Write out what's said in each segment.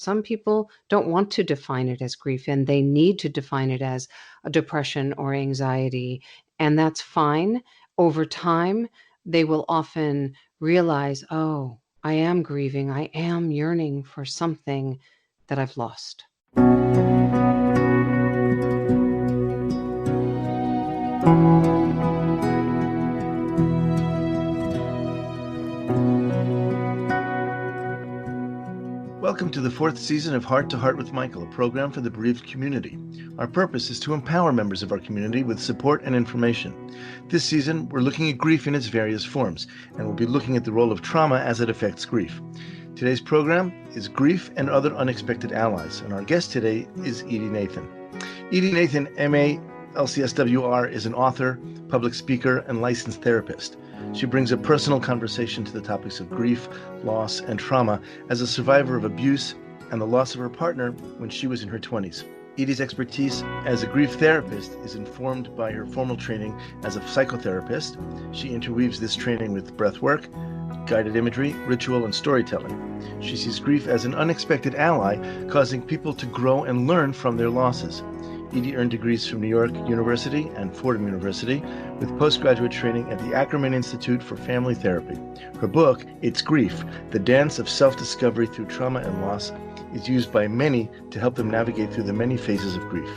Some people don't want to define it as grief, and they need to define it as a depression or anxiety, and that's fine. Over time, they will often realize, oh, I am grieving. I am yearning for something that I've lost. Welcome to the fourth season of Heart to Heart with Michael, a program for the bereaved community. Our purpose is to empower members of our community with support and information. This season, we're looking at grief in its various forms, and we'll be looking at the role of trauma as it affects grief. Today's program is Grief and Other Unexpected Allies, and our guest today is Edy Nathan. Edy Nathan, M.A., LCSW, is an author, public speaker, and licensed therapist. She brings a personal conversation to the topics of grief, loss, and trauma as a survivor of abuse and the loss of her partner when she was in her 20s. Edy's expertise as a grief therapist is informed by her formal training as a psychotherapist. She interweaves this training with breath work, guided imagery, ritual, and storytelling. She sees grief as an unexpected ally, causing people to grow and learn from their losses. Edy earned degrees from New York University and Fordham University with postgraduate training at the Ackerman Institute for Family Therapy. Her book, It's Grief, The Dance of Self-Discovery Through Trauma and Loss, is used by many to help them navigate through the many phases of grief.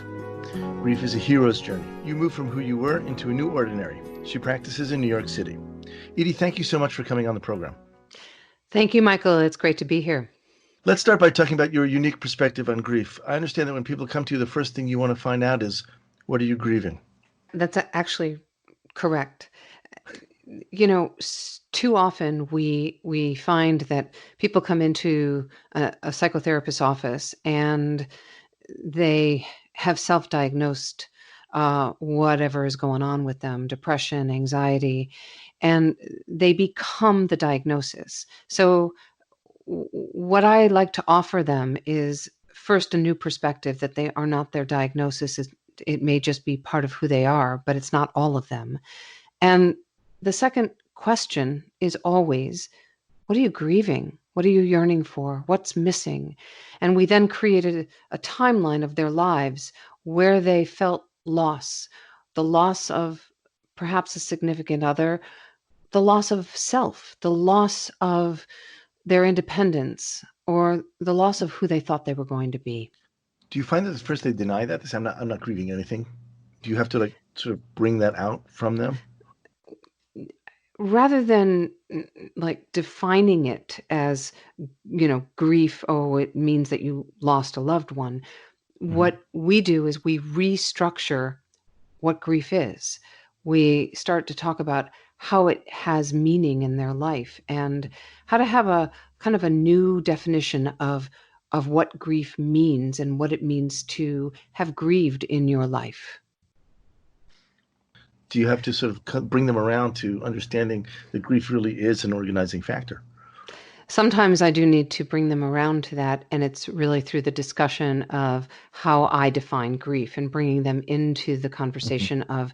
Grief is a hero's journey. You move from who you were into a new ordinary. She practices in New York City. Edy, thank you so much for coming on the program. Thank you, Michael. It's great to be here. Let's start by talking about your unique perspective on grief. I understand that when people come to you, the first thing you want to find out is, what are you grieving? That's actually correct. You know, too often we find that people come into a psychotherapist's office and they have self-diagnosed whatever is going on with them, depression, anxiety, and they become the diagnosis. So what I like to offer them is first a new perspective that they are not their diagnosis. It may just be part of who they are, but it's not all of them. And the second question is always, what are you grieving? What are you yearning for? What's missing? And we then created a timeline of their lives where they felt loss, the loss of perhaps a significant other, the loss of self, the loss of their independence, or the loss of who they thought they were going to be. Do you find that at first they deny that? They say, I'm not grieving anything. Do you have to sort of bring that out from them? Rather than defining it as, grief, oh, it means that you lost a loved one. Mm-hmm. What we do is we restructure what grief is. We start to talk about how it has meaning in their life and how to have a kind of a new definition of what grief means and what it means to have grieved in your life. Do you have to sort of bring them around to understanding that grief really is an organizing factor? Sometimes I do need to bring them around to that, and it's really through the discussion of how I define grief and bringing them into the conversation mm-hmm. of,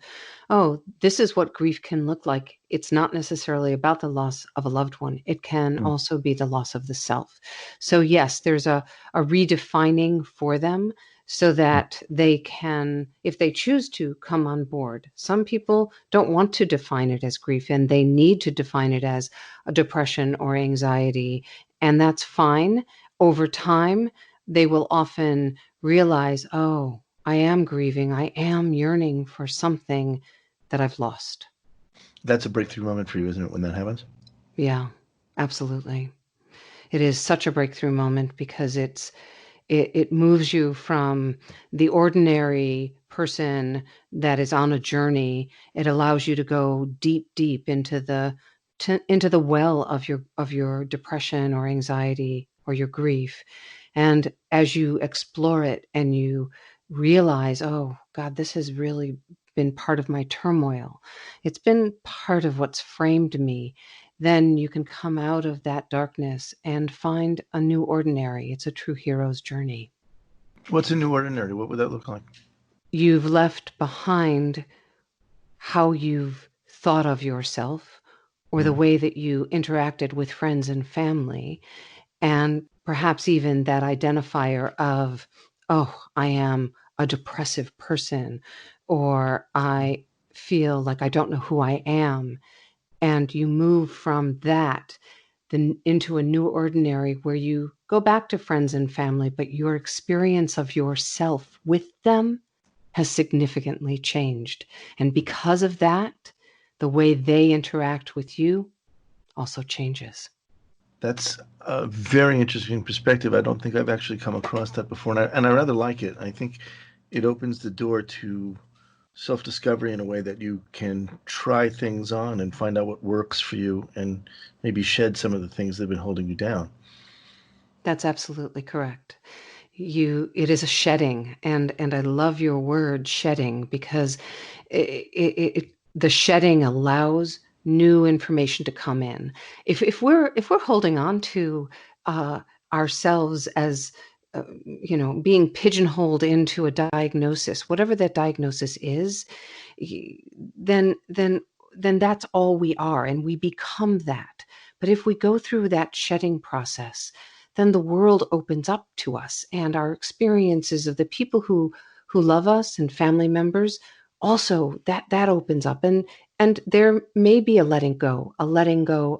oh, this is what grief can look like. It's not necessarily about the loss of a loved one. It can also be the loss of the self. So yes, there's a redefining for them so that they can, if they choose to, come on board. Some people don't want to define it as grief, and they need to define it as a depression or anxiety, and that's fine. Over time, they will often realize, oh, I am grieving. I am yearning for something that I've lost. That's a breakthrough moment for you, isn't it, when that happens? Yeah, absolutely. It is such a breakthrough moment because it moves you from the ordinary person that is on a journey. It allows you to go deep into the well of your depression or anxiety or your grief. And as you explore it and you realize, oh God, this has really been part of my turmoil. It's been part of what's framed me. Then you can come out of that darkness and find a new ordinary. It's a true hero's journey. What's a new ordinary? What would that look like? You've left behind how you've thought of yourself or the way that you interacted with friends and family. And perhaps even that identifier of, oh, I am a depressive person, or I feel like I don't know who I am. And you move from that then into a new ordinary where you go back to friends and family, but your experience of yourself with them has significantly changed. And because of that, the way they interact with you also changes. That's a very interesting perspective. I don't think I've actually come across that before, and I rather like it. I think it opens the door to self-discovery in a way that you can try things on and find out what works for you and maybe shed some of the things that have been holding you down. That's absolutely correct. It is a shedding, and I love your word shedding, because the shedding allows new information to come in. If we're holding on to uh, ourselves as being pigeonholed into a diagnosis, whatever that diagnosis is, then that's all we are, and we become that. But if we go through that shedding process, then the world opens up to us, and our experiences of the people who love us and family members also, that opens up, and there may be a letting go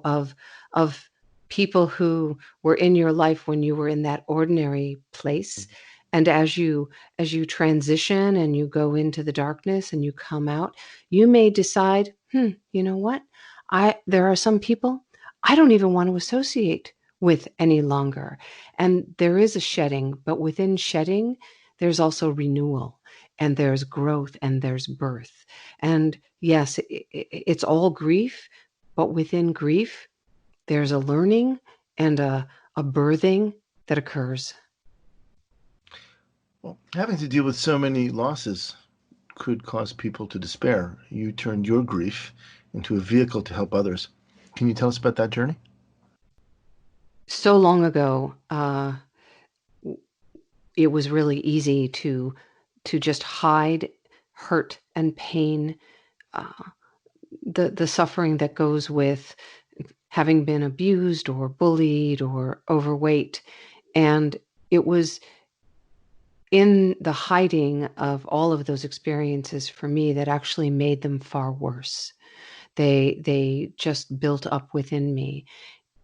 of people who were in your life when you were in that ordinary place. And as you transition and you go into the darkness and you come out, you may decide, you know what, there are some people I don't even want to associate with any longer. And there is a shedding, but within shedding, there's also renewal, and there's growth, and there's birth. And yes, it's all grief, but within grief, there's a learning and a birthing that occurs. Well, having to deal with so many losses could cause people to despair. You turned your grief into a vehicle to help others. Can you tell us about that journey? So long ago, it was really easy to just hide hurt and pain, uh, the suffering that goes with having been abused or bullied or overweight. And it was in the hiding of all of those experiences for me that actually made them far worse. They just built up within me.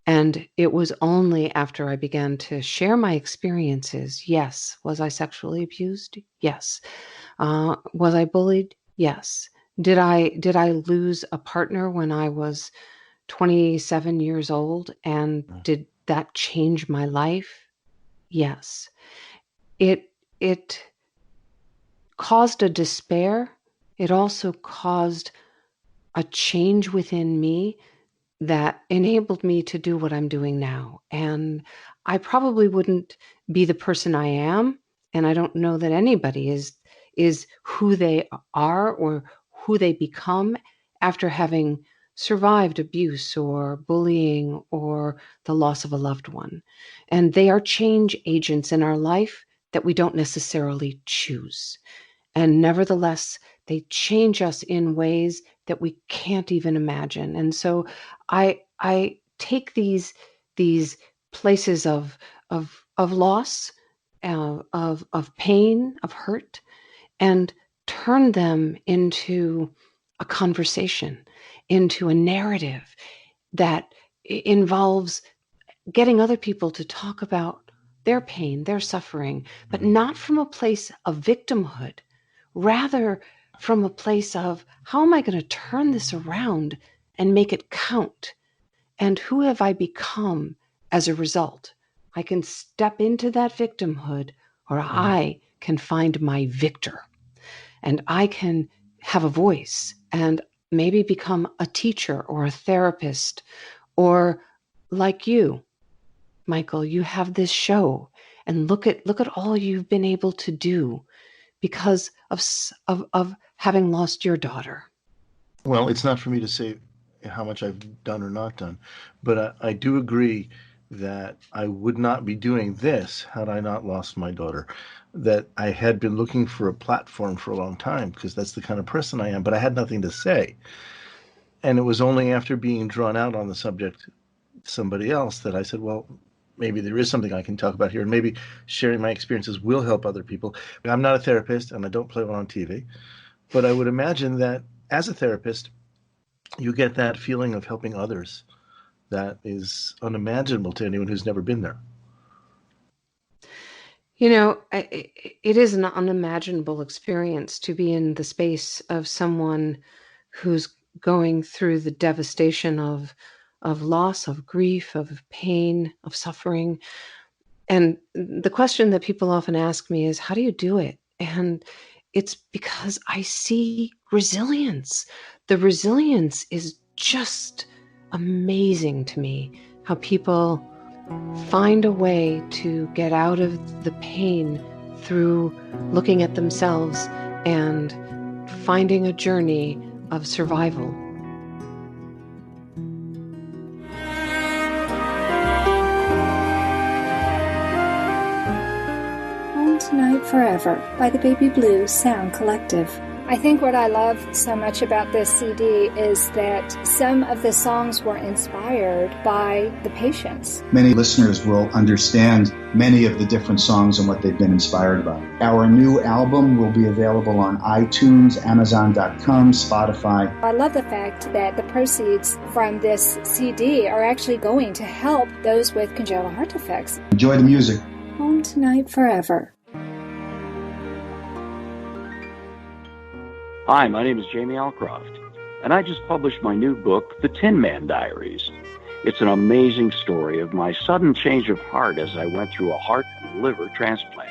And it was only after I began to share my experiences. Yes. Was I sexually abused? Yes. Was I bullied? Yes. Did I lose a partner when I was 27 years old? And did that change my life? Yes. It caused a despair. It also caused a change within me that enabled me to do what I'm doing now. And I probably wouldn't be the person I am, and I don't know that anybody is who they are or who they become after having survived abuse or bullying or the loss of a loved one. And they are change agents in our life that we don't necessarily choose. And nevertheless, they change us in ways that we can't even imagine. And so I take these places of loss, of pain, of hurt, and turn them into a conversation, into a narrative that involves getting other people to talk about their pain, their suffering, but not from a place of victimhood, rather from a place of, how am I going to turn this around and make it count? And who have I become as a result? I can step into that victimhood, or I can find my victor, and I can have a voice and maybe become a teacher or a therapist, or like you, Michael, you have this show, and look at all you've been able to do because of having lost your daughter. Well, it's not for me to say how much I've done or not done, but I do agree that I would not be doing this had I not lost my daughter. That I had been looking for a platform for a long time because that's the kind of person I am, but I had nothing to say. And it was only after being drawn out on the subject, somebody else, that I said, well, maybe there is something I can talk about here, and maybe sharing my experiences will help other people. I'm not a therapist, and I don't play one on TV, but I would imagine that as a therapist, you get that feeling of helping others that is unimaginable to anyone who's never been there. It is an unimaginable experience to be in the space of someone who's going through the devastation of loss, of grief, of pain, of suffering. And the question that people often ask me is, how do you do it? And it's because I see resilience. The resilience is just amazing to me, how people find a way to get out of the pain through looking at themselves and finding a journey of survival. Home Tonight Forever by the Baby Blues Sound Collective. I think what I love so much about this CD is that some of the songs were inspired by the patients. Many listeners will understand many of the different songs and what they've been inspired by. Our new album will be available on iTunes, Amazon.com, Spotify. I love the fact that the proceeds from this CD are actually going to help those with congenital heart defects. Enjoy the music. Home Tonight Forever. Hi, my name is Jamie Alcroft, and I just published my new book, The Tin Man Diaries. It's an amazing story of my sudden change of heart as I went through a heart and liver transplant.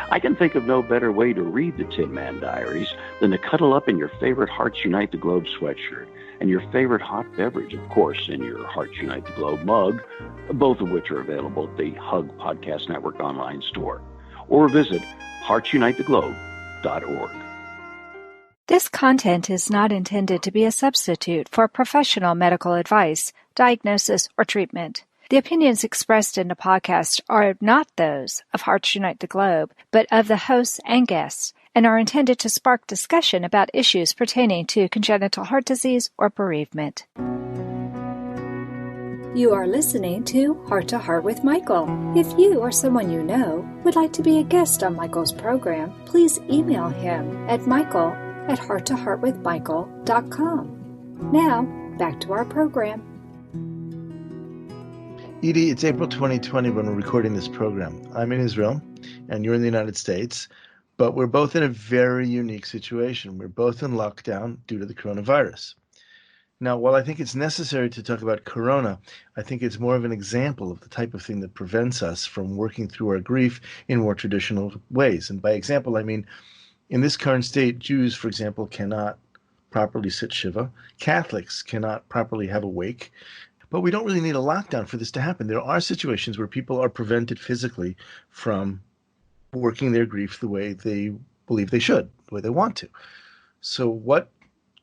I can think of no better way to read The Tin Man Diaries than to cuddle up in your favorite Hearts Unite the Globe sweatshirt and your favorite hot beverage, of course, in your Hearts Unite the Globe mug, both of which are available at the Hug Podcast Network online store, or visit heartsunitetheglobe.org. This content is not intended to be a substitute for professional medical advice, diagnosis, or treatment. The opinions expressed in the podcast are not those of Hearts Unite the Globe, but of the hosts and guests, and are intended to spark discussion about issues pertaining to congenital heart disease or bereavement. You are listening to Heart to Heart with Michael. If you or someone you know would like to be a guest on Michael's program, please email him at michael@hearttoheartwithmichael.com. Now, back to our program. Edy, it's April 2020 when we're recording this program. I'm in Israel, and you're in the United States, but we're both in a very unique situation. We're both in lockdown due to the coronavirus. Now, while I think it's necessary to talk about corona, I think it's more of an example of the type of thing that prevents us from working through our grief in more traditional ways. And by example, I mean, in this current state, Jews, for example, cannot properly sit Shiva. Catholics cannot properly have a wake. But we don't really need a lockdown for this to happen. There are situations where people are prevented physically from working their grief the way they believe they should, the way they want to. So what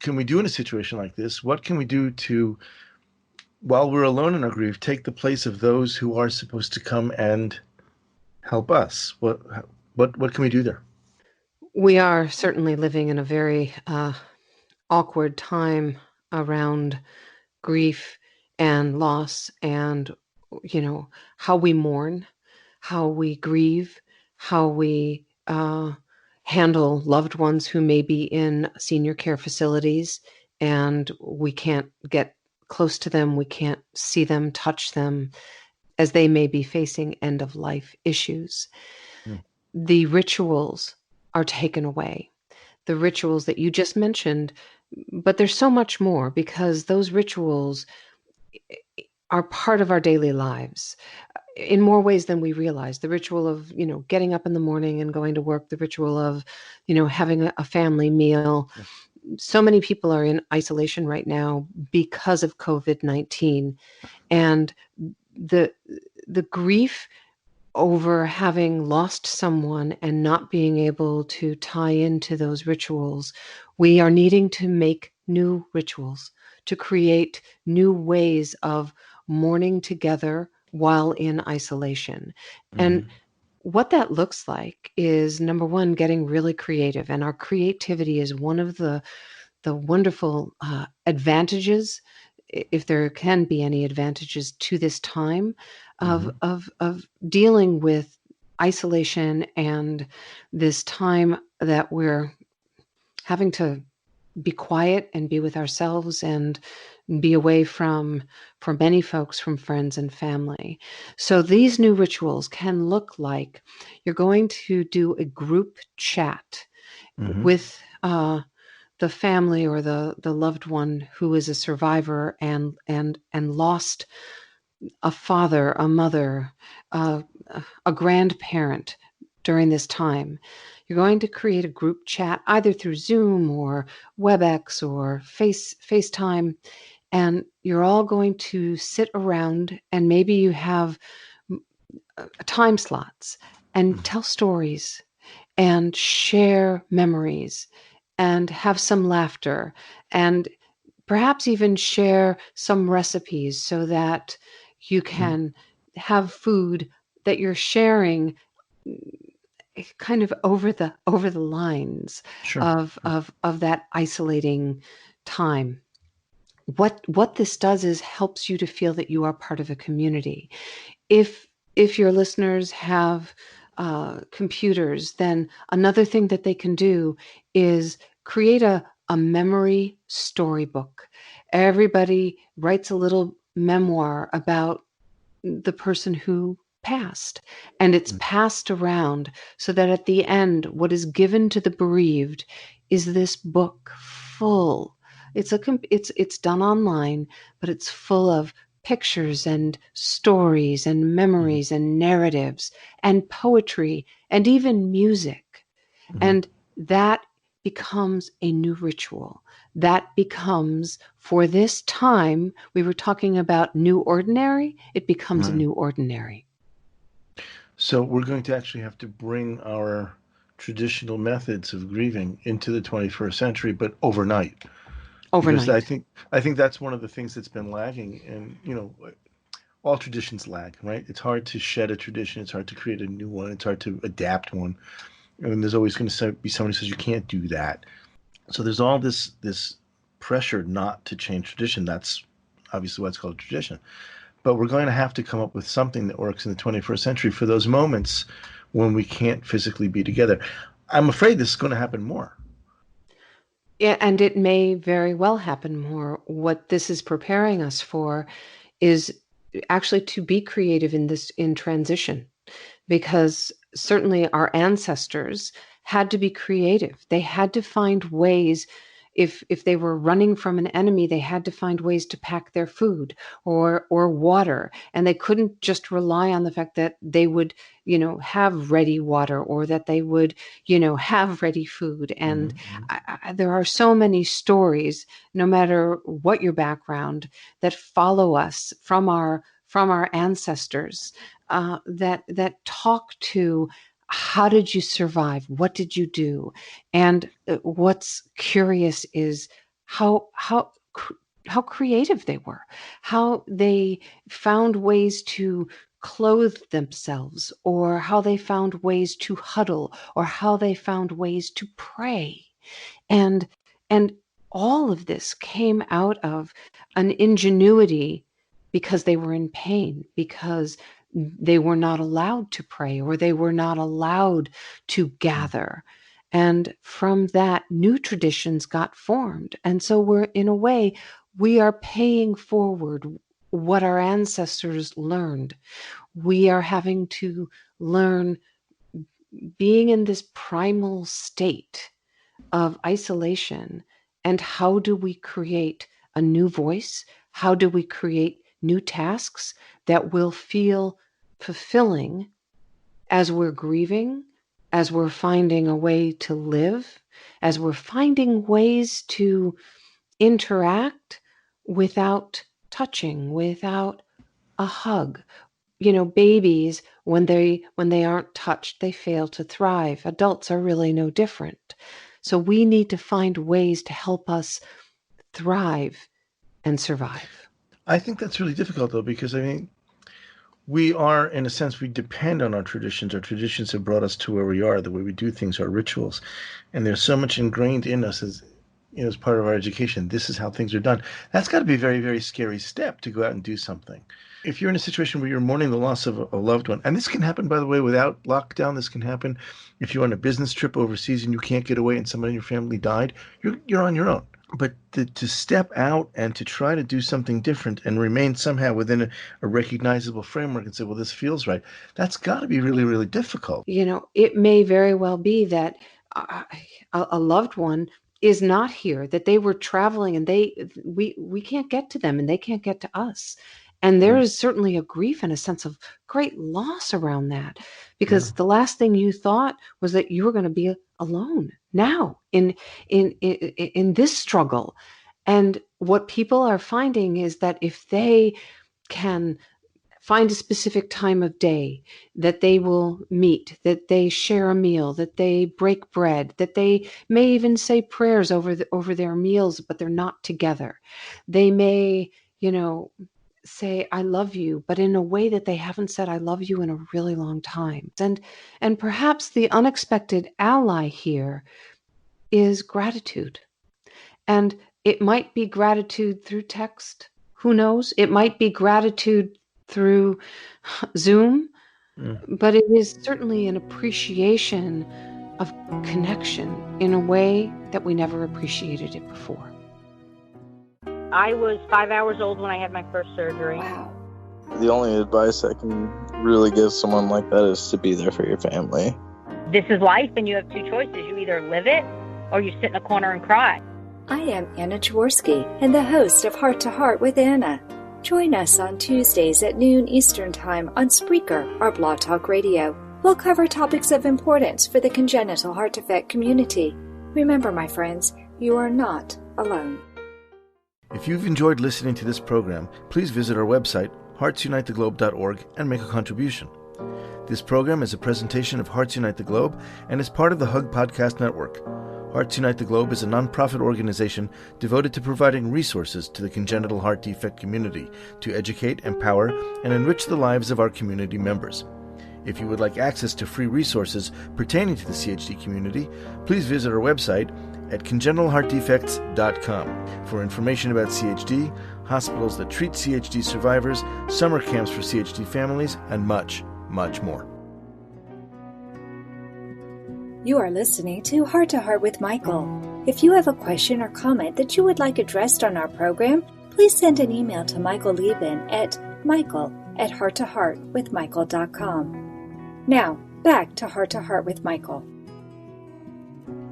can we do in a situation like this? What can we do to, while we're alone in our grief, take the place of those who are supposed to come and help us? What can we do there? We are certainly living in a very awkward time around grief and loss, and how we mourn, how we grieve, how we handle loved ones who may be in senior care facilities, and we can't get close to them, we can't see them, touch them, as they may be facing end of life issues. The rituals are taken away. The rituals that you just mentioned, but there's so much more, because those rituals are part of our daily lives in more ways than we realize. The ritual of, getting up in the morning and going to work, the ritual of, having a family meal. So many people are in isolation right now because of COVID-19, and the grief over having lost someone and not being able to tie into those rituals. We are needing to make new rituals, to create new ways of mourning together while in isolation. Mm-hmm. And what that looks like is, number one, getting really creative. And our creativity is one of the wonderful advantages, if there can be any advantages to this time, of dealing with isolation and this time that we're having to be quiet and be with ourselves and be away from, for many folks, from friends and family. So these new rituals can look like you're going to do a group chat with the family or the loved one who is a survivor and lost a father, a mother, a grandparent during this time. You're going to create a group chat either through Zoom or WebEx or FaceTime, and you're all going to sit around, and maybe you have time slots and tell stories and share memories and have some laughter and perhaps even share some recipes so that you can have food that you're sharing kind of over the lines of that isolating time. What this does is helps you to feel that you are part of a community. If your listeners have computers, then another thing that they can do is create a memory storybook. Everybody writes a little memoir about the person who passed, and it's passed around so that at the end, what is given to the bereaved is this book full. It's done online, but it's full of pictures and stories and memories and narratives and poetry and even music. And that becomes a new ritual. That becomes, for this time, we were talking about new ordinary, it becomes a new ordinary. So we're going to actually have to bring our traditional methods of grieving into the 21st century, but overnight. Because I think that's one of the things that's been lagging, and all traditions lag, right? It's hard to shed a tradition. It's hard to create a new one. It's hard to adapt one. And there's always going to be someone who says you can't do that. So there's all this pressure not to change tradition. That's obviously what's called tradition. But we're going to have to come up with something that works in the 21st century for those moments when we can't physically be together. I'm afraid this is going to happen more. Yeah, and it may very well happen more. What this is preparing us for is actually to be creative in transition, because certainly our ancestors had to be creative. They had to find ways. If they were running from an enemy, they had to find ways to pack their food or water, and they couldn't just rely on the fact that they would, have ready water or that they would, have ready food. And there are so many stories, no matter what your background, that follow us from our ancestors that talk to how did you survive? What did you do? And what's curious is how creative they were, how they found ways to clothe themselves, or how they found ways to huddle, or how they found ways to pray. And all of this came out of an ingenuity because they were in pain, because they were not allowed to pray, or they were not allowed to gather. And from that, new traditions got formed. And so in a way, we are paying forward what our ancestors learned. We are having to learn, being in this primal state of isolation, and how do we create a new voice? How do we create new tasks that will feel fulfilling as we're grieving, as we're finding a way to live, as we're finding ways to interact without touching, without a hug. Babies, when they aren't touched, they fail to thrive. Adults are really no different. So we need to find ways to help us thrive and survive. I think that's really difficult, though, because we are, in a sense, we depend on our traditions. Our traditions have brought us to where we are, the way we do things, our rituals. And there's so much ingrained in us as part of our education. This is how things are done. That's got to be a very, very scary step, to go out and do something. if you're in a situation where you're mourning the loss of a loved one, and this can happen, by the way, without lockdown, this can happen if you're on a business trip overseas and you can't get away and somebody in your family died, you're on your own. But to step out and to try to do something different and remain somehow within a recognizable framework and say, well, this feels right, that's got to be really, really difficult. It may very well be that a loved one is not here, that they were traveling and we can't get to them and they can't get to us. And there is certainly a grief and a sense of great loss around that, because the last thing you thought was that you were going to be alone now in this struggle. And what people are finding is that if they can find a specific time of day, that they will meet, that they share a meal, that they break bread, that they may even say prayers over their meals, but they're not together. They may, say I love you, but in a way that they haven't said I love you in a really long time. And perhaps the unexpected ally here is gratitude. And it might be gratitude through text. Who knows? It might be gratitude through Zoom, but it is certainly an appreciation of connection in a way that we never appreciated it before. I was 5 hours old when I had my first surgery. Wow. The only advice I can really give someone like that is to be there for your family. This is life, and you have two choices. You either live it or you sit in a corner and cry. I am Anna Jaworski and the host of Heart to Heart with Anna. Join us on Tuesdays at noon Eastern Time on Spreaker or Blog Talk Radio. We'll cover topics of importance for the congenital heart defect community. Remember, my friends, you are not alone. If you've enjoyed listening to this program, please visit our website, heartsunitetheglobe.org, and make a contribution. This program is a presentation of Hearts Unite the Globe and is part of the Hug Podcast Network. Hearts Unite the Globe is a nonprofit organization devoted to providing resources to the congenital heart defect community to educate, empower, and enrich the lives of our community members. If you would like access to free resources pertaining to the CHD community, please visit our website at congenitalheartdefects.com for information about CHD, hospitals that treat CHD survivors, summer camps for CHD families, and much, much more. You are listening to Heart to Heart with Michael. If you have a question or comment that you would like addressed on our program, please send an email to Michael Liben at michael@hearttoheartwithmichael.com. Now, back to Heart with Michael.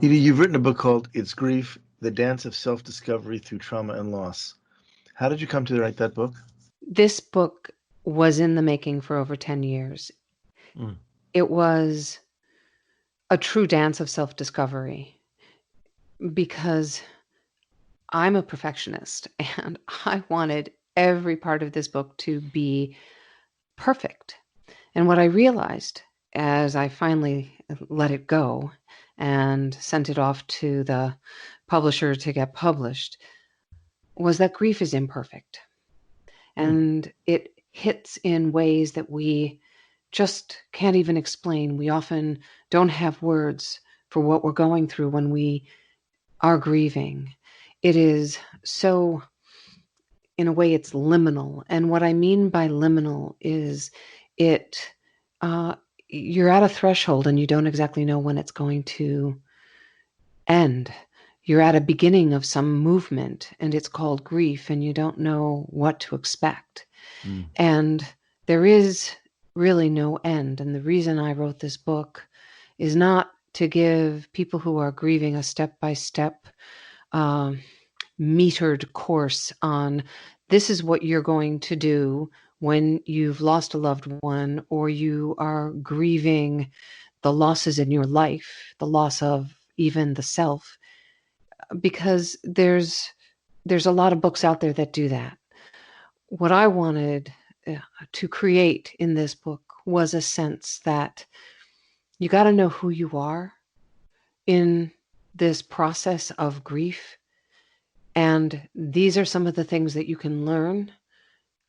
Edy, you've written a book called It's Grief, The Dance of Self-Discovery Through Trauma and Loss. How did you come to write that book? This book was in the making for over 10 years. It was a true dance of self-discovery because I'm a perfectionist and I wanted every part of this book to be perfect. And what I realized as I finally let it go and sent it off to the publisher to get published was that grief is imperfect. And it hits in ways that we just can't even explain. We often don't have words for what we're going through when we are grieving. It is so, in a way, it's liminal. And what I mean by liminal is you're at a threshold and you don't exactly know when it's going to end. You're at a beginning of some movement and it's called grief and you don't know what to expect. And there is really no end. And the reason I wrote this book is not to give people who are grieving a step-by-step metered course on this is what you're going to do when you've lost a loved one or you are grieving the losses in your life, the loss of even the self, because there's a lot of books out there that do that. What I wanted to create in this book was a sense that you got to know who you are in this process of grief. And these are some of the things that you can learn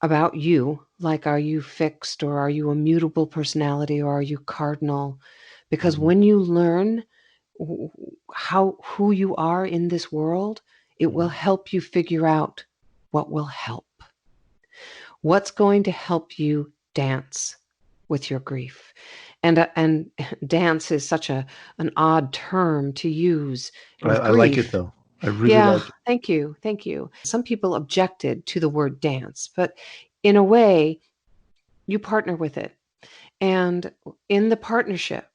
about you, like are you fixed or are you a mutable personality or are you cardinal? Because when you learn who you are in this world, it will help you figure out what will help. What's going to help you dance with your grief? And dance is such an odd term to use with I like it grief. though. I really Yeah, like it. thank you. Thank you. Some people objected to the word dance, but in a way, you partner with it. And in the partnership,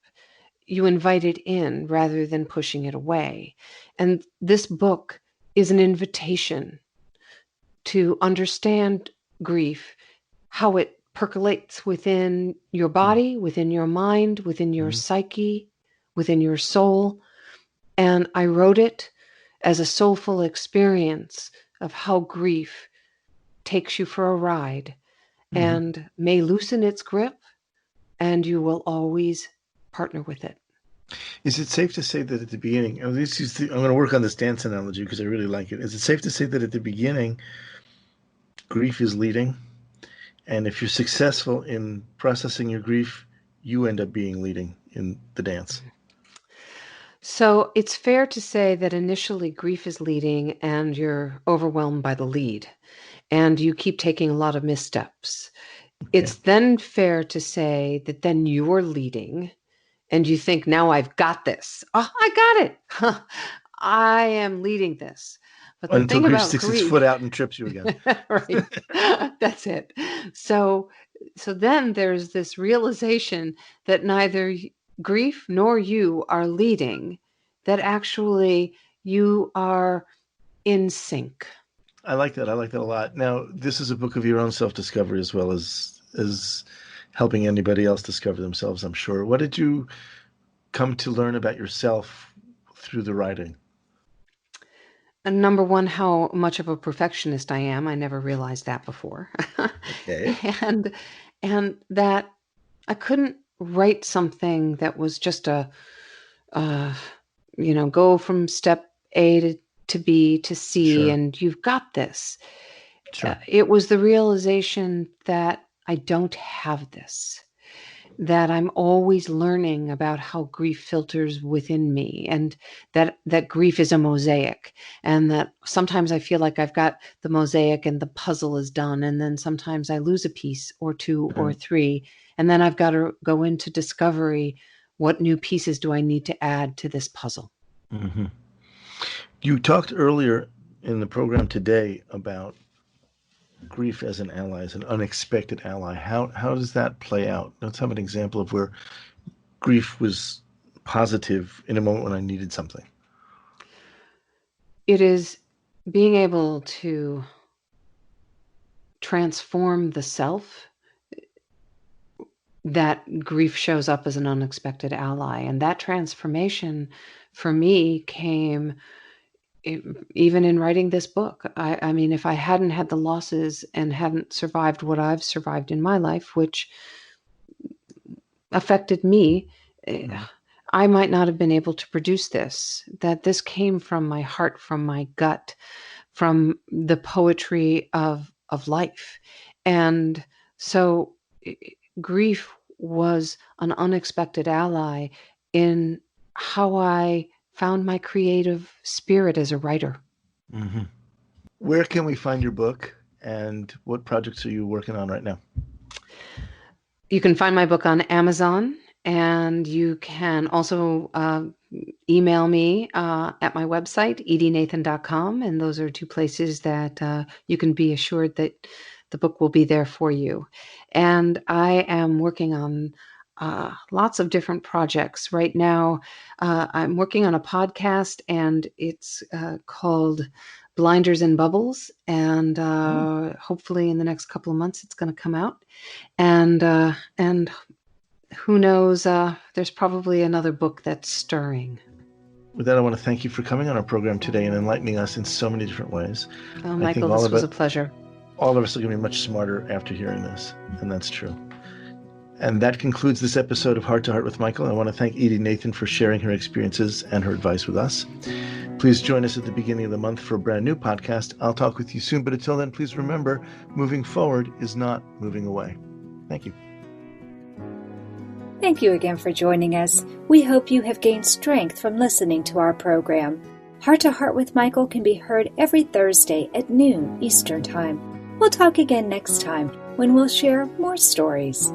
you invite it in rather than pushing it away. And this book is an invitation to understand grief, how it percolates within your body, within your mind, within your psyche, within your soul. And I wrote it as a soulful experience of how grief takes you for a ride and may loosen its grip, and you will always partner with it. Is it safe to say that at the beginning, I'm going to work on this dance analogy because I really like it. Is it safe to say that at the beginning, grief is leading? And if you're successful in processing your grief, you end up being leading in the dance. So it's fair to say that initially grief is leading and you're overwhelmed by the lead and you keep taking a lot of missteps. Okay. It's then fair to say that then you're leading and you think, now I've got this. Oh, I got it. I am leading this. But the until thing grief about sticks grief, its foot out and trips you again. Right. That's it. So then there's this realization that neither grief nor you are leading, that actually you are in sync. I like that. I like that a lot. Now, this is a book of your own self-discovery as well as helping anybody else discover themselves, I'm sure. What did you come to learn about yourself through the writing? And number one, how much of a perfectionist I am. I never realized that before. Okay. And that I couldn't write something that was just go from step A to B to C, sure, and you've got this. Sure. It was the realization that I don't have this, that I'm always learning about how grief filters within me, and that grief is a mosaic, and that sometimes I feel like I've got the mosaic and the puzzle is done, and then sometimes I lose a piece or two or three, and then I've got to go into discovery. What new pieces do I need to add to this puzzle? Mm-hmm. You talked earlier in the program today about grief as an ally, as an unexpected ally. How does that play out? Let's have an example of where grief was positive in a moment when I needed something. It is being able to transform the self, that grief shows up as an unexpected ally. And that transformation for me came even in writing this book. I mean, if I hadn't had the losses and hadn't survived what I've survived in my life, which affected me, I might not have been able to produce this. That this came from my heart, from my gut, from the poetry of life. And so grief was an unexpected ally in how I found my creative spirit as a writer. Mm-hmm. Where can we find your book, and what projects are you working on right now? You can find my book on Amazon, and you can also email me at my website, edynathan.com, and those are two places that you can be assured that the book will be there for you. And I am working on lots of different projects. Right now, I'm working on a podcast, and it's called Blinders and Bubbles. And hopefully in the next couple of months, it's going to come out. And who knows, there's probably another book that's stirring. With that, I want to thank you for coming on our program today and enlightening us in so many different ways. Oh, Michael, this was a pleasure. All of us are going to be much smarter after hearing this, and that's true. And that concludes this episode of Heart to Heart with Michael. I want to thank Edy Nathan for sharing her experiences and her advice with us. Please join us at the beginning of the month for a brand new podcast. I'll talk with you soon, but until then, please remember, moving forward is not moving away. Thank you. Thank you again for joining us. We hope you have gained strength from listening to our program. Heart to Heart with Michael can be heard every Thursday at noon Eastern Time. We'll talk again next time when we'll share more stories.